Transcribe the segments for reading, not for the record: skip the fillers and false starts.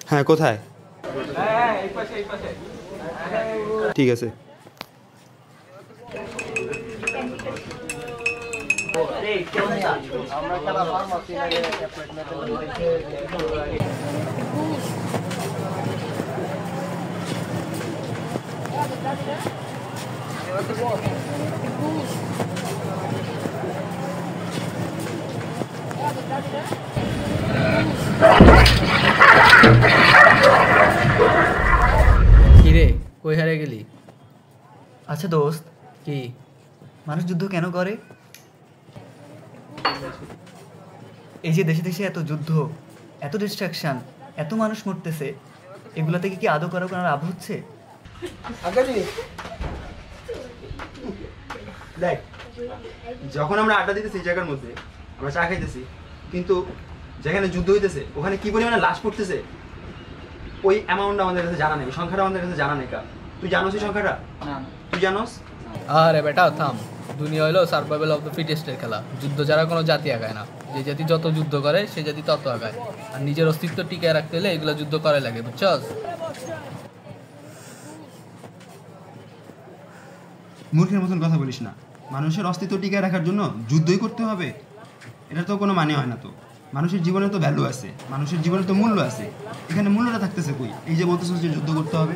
হ্যাঁ, কোথায়? ঠিক আছে। কিরে, কই হারিয়ে গেলি? আচ্ছা দোস্ত, কি মানুষ যুদ্ধ কেন করে? এই যে দেশে দেশে এত যুদ্ধ, এত ডিস্ট্রাকশন, এত মানুষ মরতেছে, এগুলা থেকে কি আদৌ করার কোনো লাভ হচ্ছে? দেখ, যখন আমরা আড্ডা দিতেছি এই জায়গার মধ্যে, আমরা চা খাইতেছি, কিন্তু যেখানে যুদ্ধ হইতেছে ওখানে কি পরিমাণে লাশ পড়তেছে ওই অ্যামাউন্টটা আমাদের কাছে জানা নেই, সংখ্যাটা আমাদের কাছে জানা নেই। তুই জানোস এই সংখ্যাটা? না। তুই জানোস? আরে বেটা থাম, দুনিয়া হলো সার্ভাইভাল অফ দ্য ফিটেস্টের খেলা। যুদ্ধ যারা কোনো জাতি আগায় না, যে জাতি যত যুদ্ধ করে সে জাতি তত আগায়। আর নিজের অস্তিত্ব টিকায় রাখতে হলে এগুলো যুদ্ধ করে লাগে, বুঝছস? মূর্খের মতন কথা বলিস না। মানুষের অস্তিত্ব টিকায় রাখার জন্য যুদ্ধই করতে হবে, এটা তো কোনো মানে হয় না। তো মানুষের জীবনে তো ভ্যালু আছে, মানুষের জীবনে তো মূল্য আছে। এখানে মূল্যটা থাকতেছে কই? এই যে বলতেছিস যে যুদ্ধ করতে হবে।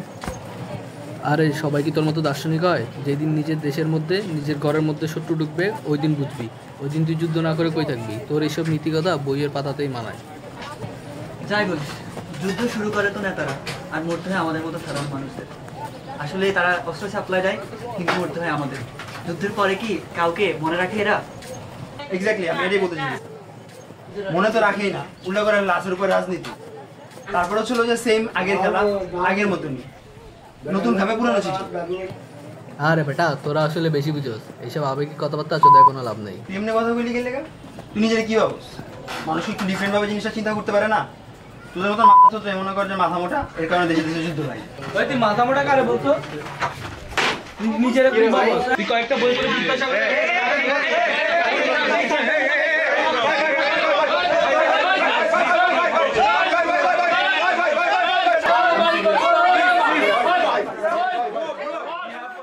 আরে সবাই কি তোর মতো দার্শনিক হয়? যেদিন নিজের দেশের মধ্যে, নিজের ঘরের মধ্যে শত্রু ঢুকবে ওই দিন বুঝবি। ওই দিন তুই যুদ্ধ না করে কই থাকবি? তোর এইসব নীতিকথা বইয়ের পাতাতেই মানায়। যাই বলিস, যুদ্ধ শুরু করে তো নেতারা, আর মরতে হয় আমাদের মতো সাধারণ মানুষদের। আসলে তারা অস্ত্র সাপ্লাই দেয়, কিন্তু মরতে হয় আমাদের। যুদ্ধের পরে কি কাউকে মনে রাখে এরা? এক্স্যাক্টলি, আমি এটাই বলতে চাইছি। মনে তো রাখেই না, উল্টা করে লাশের উপর রাজনীতি। তারপরে ছিল যে সেম আগের খেলা, আগের মতনই, নতুন খাবে পুরানো চিঠি। আরে বেটা তোরা আসলে বেশি বুঝোস, এইসব আবেগিক কথাবার্তা চোদায় কোনো লাভ নেই। তুই এমনি কথা বলি গেলে তুই নিজের কি ভাবস? মানুষ একটু ডিফারেন্ট ভাবে জিনিসটা চিন্তা করতে পারে না? তোদের মতো মাথা তো এমন কর যে মাথা মোটা, এর কারণে দেশে দেশে যুদ্ধ হয়। তুই মাথা মোটা কারে বলছো? নিজের তুই কয়েকটা বই পড়ে জিজ্ঞাসা করে।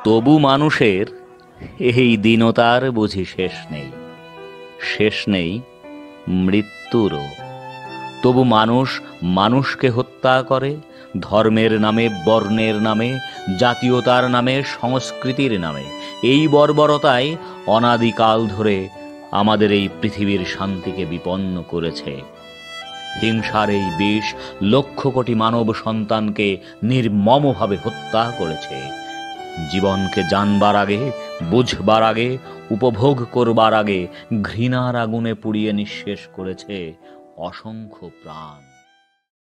তবু মানুষের এই দীনতার বুঝি শেষ নেই, শেষ নেই মৃত্যুরও। তবু মানুষ মানুষকে হত্যা করে, ধর্মের নামে, বর্ণের নামে, জাতীয়তার নামে, সংস্কৃতির নামে। এই বর্বরতাই অনাদিকাল ধরে আমাদের এই পৃথিবীর শান্তিকে বিপন্ন করেছে। হিংসার এই বিষ লক্ষ কোটি মানব সন্তানকে নির্মমভাবে হত্যা করেছে। জীবনকে জানবার আগে, বুঝবার আগে, উপভোগ করবার আগে ঘৃণার আগুনে পুড়িয়ে নিঃশেষ করেছে অসংখ্য প্রাণ।